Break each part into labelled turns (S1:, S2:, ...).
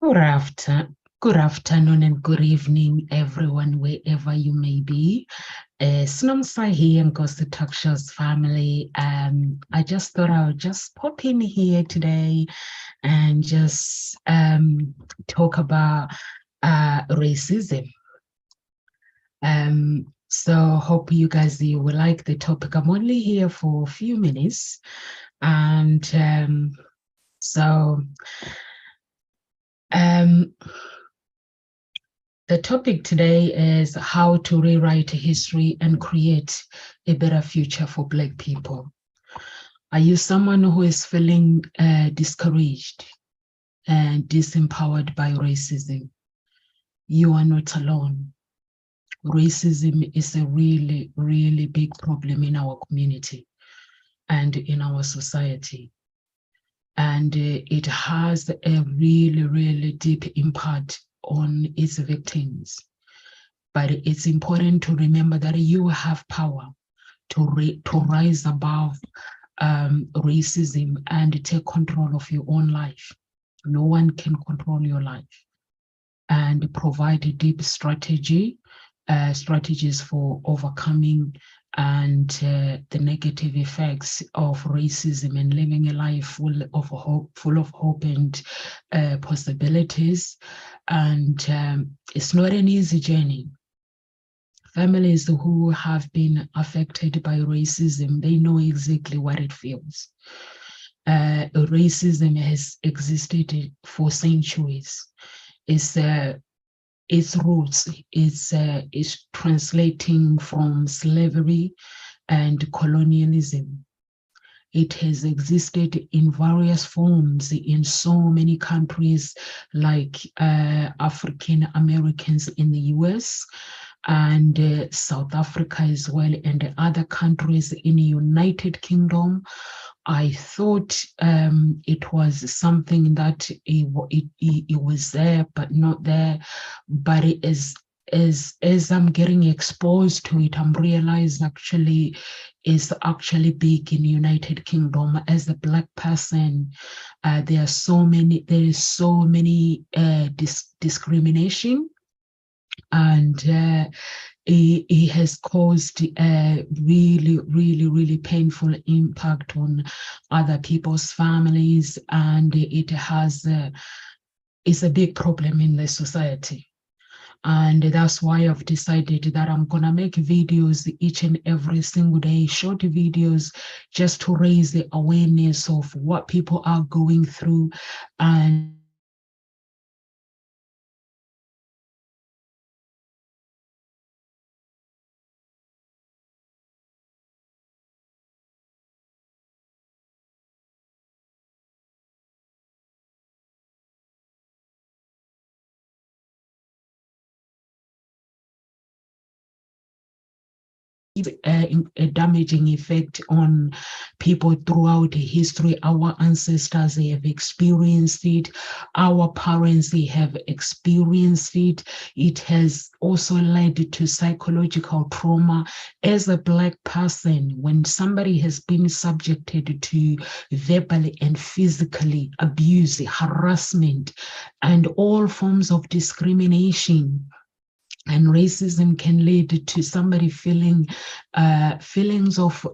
S1: Good after, good afternoon and good evening, everyone, wherever you may be. Sinomsa here and Goes to Talk Show's family. I just thought I would just pop in here today and just talk about racism. So hope you guys you will like the topic. I'm only here for a few minutes, and so um, the topic today is how to rewrite history and create a better future for Black people. Are you someone who is feeling discouraged and disempowered by racism? You are not alone. Racism is a really, really big problem in our community and in our society. And it has a really, really deep impact on its victims. But it's important to remember that you have power to rise above racism and take control of your own life. No one can control your life. And provide a deep strategies for overcoming and the negative effects of racism and living a life full of hope and possibilities. And it's not an easy journey. Families who have been affected by racism, they know exactly what it feels. Racism has existed for centuries. Its roots is translating from slavery and colonialism. It has existed in various forms in so many countries, like African Americans in the US and South Africa as well, and other countries in the United Kingdom. I thought it was something that it was there, but not there. But it is as I'm getting exposed to it, I'm realizing actually is actually big in the United Kingdom. As a Black person, there is so many discrimination, and it has caused a really painful impact on other people's families, and it's a big problem in the society. And that's why I've decided that I'm gonna make videos each and every single day, short videos, just to raise the awareness of what people are going through and a damaging effect on people throughout history. Our ancestors, they have experienced it. Our parents, they have experienced it. It has also led to psychological trauma. As a Black person, when somebody has been subjected to verbally and physically abuse, harassment, and all forms of discrimination, and racism can lead to somebody feeling feelings of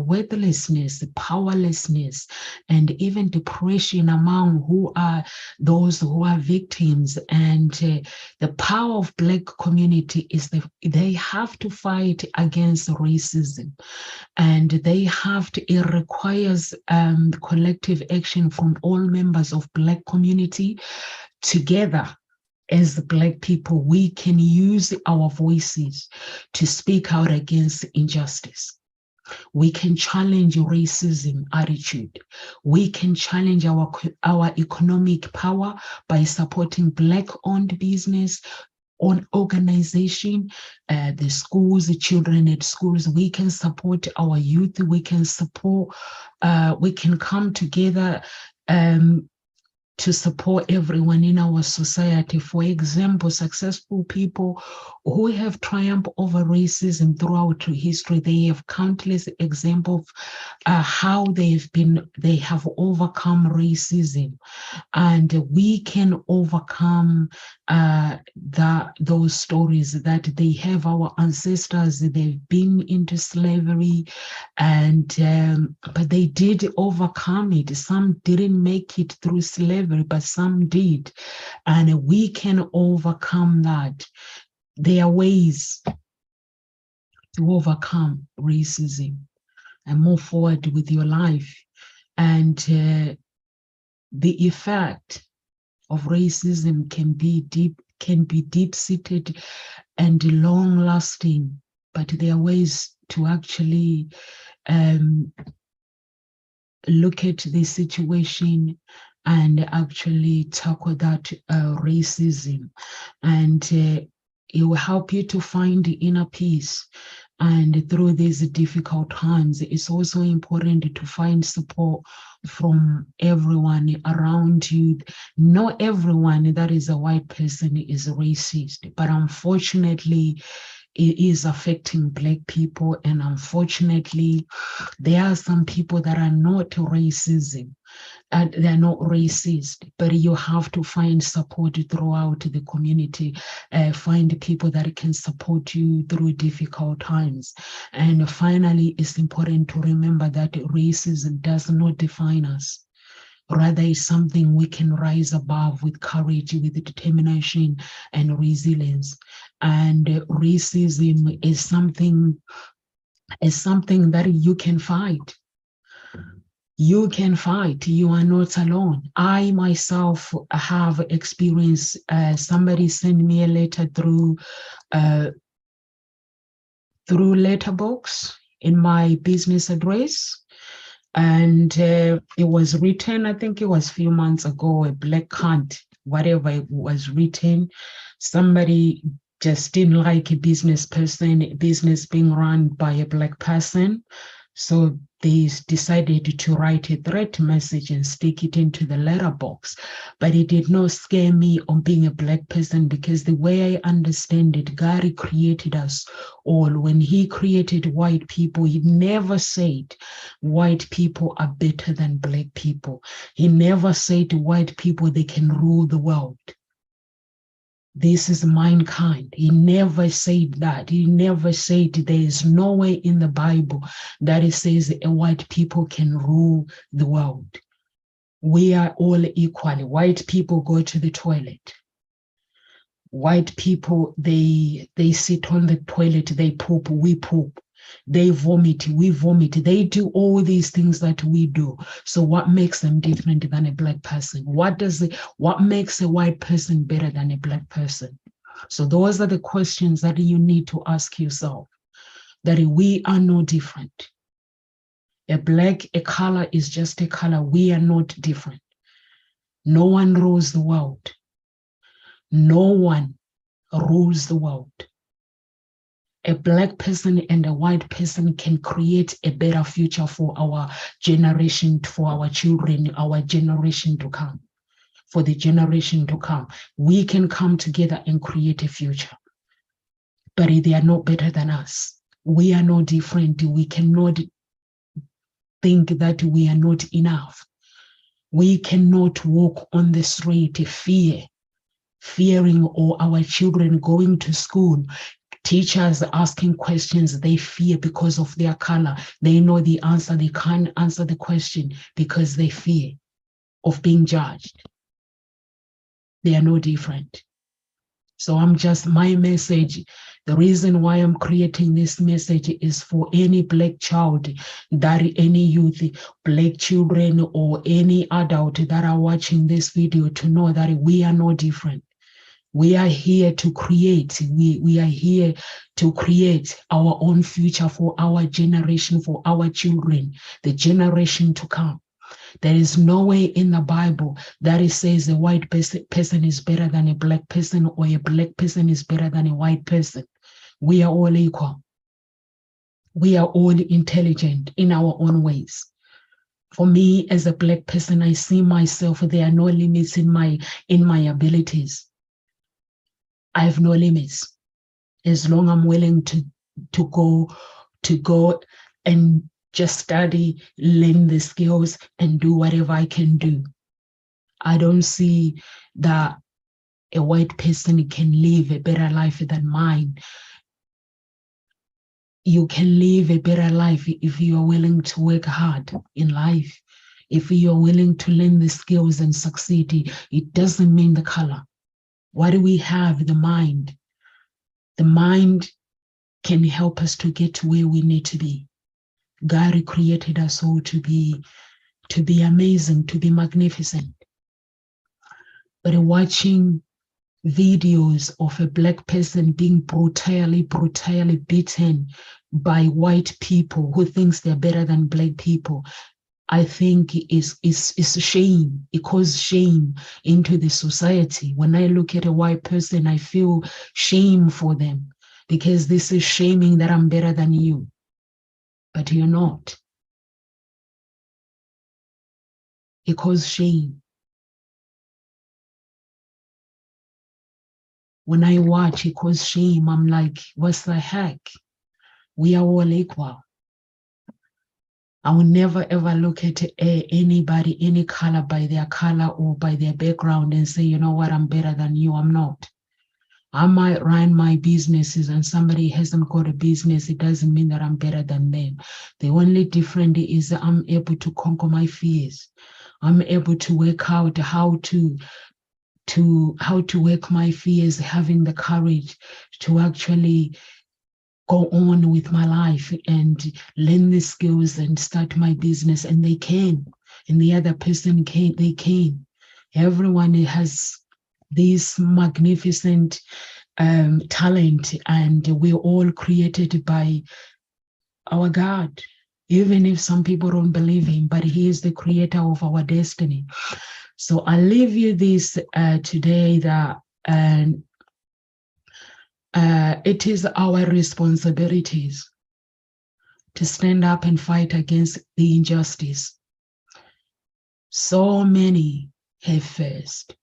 S1: worthlessness, powerlessness, and even depression among those who are victims. And the power of Black community is they have to fight against racism, and it requires collective action from all members of Black community together. As Black people, we can use our voices to speak out against injustice. We can challenge racism attitude. We can challenge our economic power by supporting Black-owned business, on organization, the schools, the children at schools. We can support our youth. We can support, we can come together to support everyone in our society. For example, successful people who have triumphed over racism throughout history, they have countless examples of how they have overcome racism, and we can overcome those stories that they have. Our ancestors, they've been into slavery, and but they did overcome it. Some didn't make it through slavery, but some did, and we can overcome that. There are ways to overcome racism and move forward with your life. And the effect of racism can be deep-seated and long-lasting, but there are ways to actually look at the situation and actually tackle that racism, and it will help you to find the inner peace. And through these difficult times, it's also important to find support from everyone around you. Not everyone that is a white person is racist, but unfortunately, it is affecting Black people. And unfortunately, there are some people that are not racist, and they're not racist, but you have to find support throughout the community, find people that can support you through difficult times. And finally, it's important to remember that racism does not define us. Rather, it's something we can rise above with courage, with determination, and resilience. And racism is something that you can fight. You can fight. You are not alone. I myself have experienced, somebody sent me a letter through letterbox in my business address. And it was written, I think it was a few months ago, a black cunt, whatever it was written. Somebody just didn't like a business being run by a Black person. So they decided to write a threat message and stick it into the letterbox. But it did not scare me on being a Black person, because the way I understand it, God created us all. When he created white people, he never said white people are better than Black people. He never said white people, they can rule the world. This is mankind. He never said that. He never said there is nowhere in the Bible that it says a white people can rule the world. We are all equal. White people go to the toilet. White people, they sit on the toilet, they poop, we poop. They vomit, we vomit. They do all these things that we do. So what makes them different than a Black person? What makes a white person better than a Black person? So those are the questions that you need to ask yourself, that we are no different. A color is just a color. We are not different. No one rules the world. No one rules the world. A Black person and a white person can create a better future for our generation, for our children, our generation to come, for the generation to come. We can come together and create a future. But they are not better than us. We are not different. We cannot think that we are not enough. We cannot walk on the street fearing, or our children going to school, teachers asking questions, they fear because of their color. They know the answer, they can't answer the question because they fear of being judged. They are no different. So my message, the reason why I'm creating this message is for any Black child, any youth, Black children, or any adult that are watching this video to know that we are no different. We are here to create. We are here to create our own future for our generation, for our children, the generation to come. There is no way in the Bible that it says a white person is better than a Black person, or a Black person is better than a white person. We are all equal. We are all intelligent in our own ways. For me, as a Black person, I see myself, there are no limits in my abilities. I have no limits. As long as I'm willing to go and just study, learn the skills, and do whatever I can do. I don't see that a white person can live a better life than mine. You can live a better life if you are willing to work hard in life. If you're willing to learn the skills and succeed, it doesn't mean the color. What do we have? The mind. The mind can help us to get to where we need to be. God created us all to be amazing, to be magnificent. But watching videos of a Black person being brutally beaten by white people who thinks they're better than Black people, I think is shame. It causes shame into the society. When I look at a white person, I feel shame for them, because this is shaming that I'm better than you, but you're not. It causes shame. When I watch, it causes shame. I'm like, what's the heck? We are all equal. I will never ever look at anybody, any color, by their color or by their background and say, you know what, I'm better than you. I'm not. I might run my businesses and somebody hasn't got a business. It doesn't mean that I'm better than them. The only difference is that I'm able to conquer my fears. I'm able to work out how to work my fears, having the courage to actually go on with my life and learn the skills and start my business. And they can, and the other person can, they can. Everyone has this magnificent talent, and we're all created by our God. Even if some people don't believe him, but he is the creator of our destiny. So I leave you this today, that it is our responsibilities to stand up and fight against the injustice. So many have faced.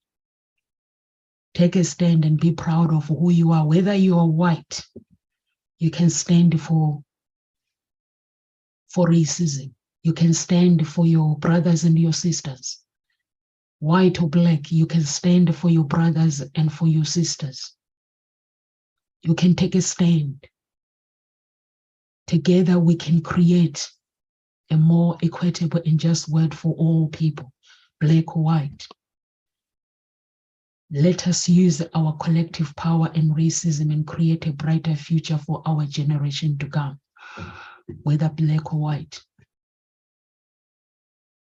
S1: Take a stand and be proud of who you are. Whether you are white, you can stand for racism. You can stand for your brothers and your sisters. White or Black, you can stand for your brothers and for your sisters. You can take a stand. Together we can create a more equitable and just world for all people, Black or white. Let us use our collective power and racism and create a brighter future for our generation to come, whether Black or white.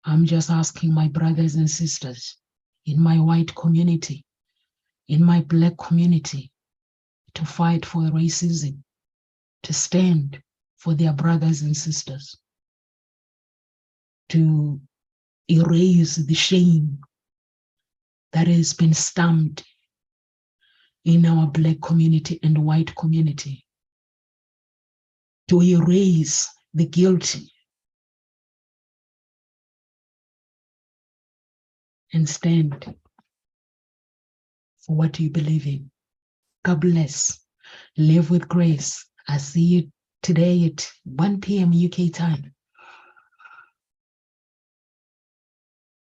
S1: I'm just asking my brothers and sisters in my white community, in my Black community, to fight for racism, to stand for their brothers and sisters, to erase the shame that has been stamped in our Black community and white community, to erase the guilty and stand for what you believe in. God bless. Live with grace. I see you today at 1 p.m. UK time.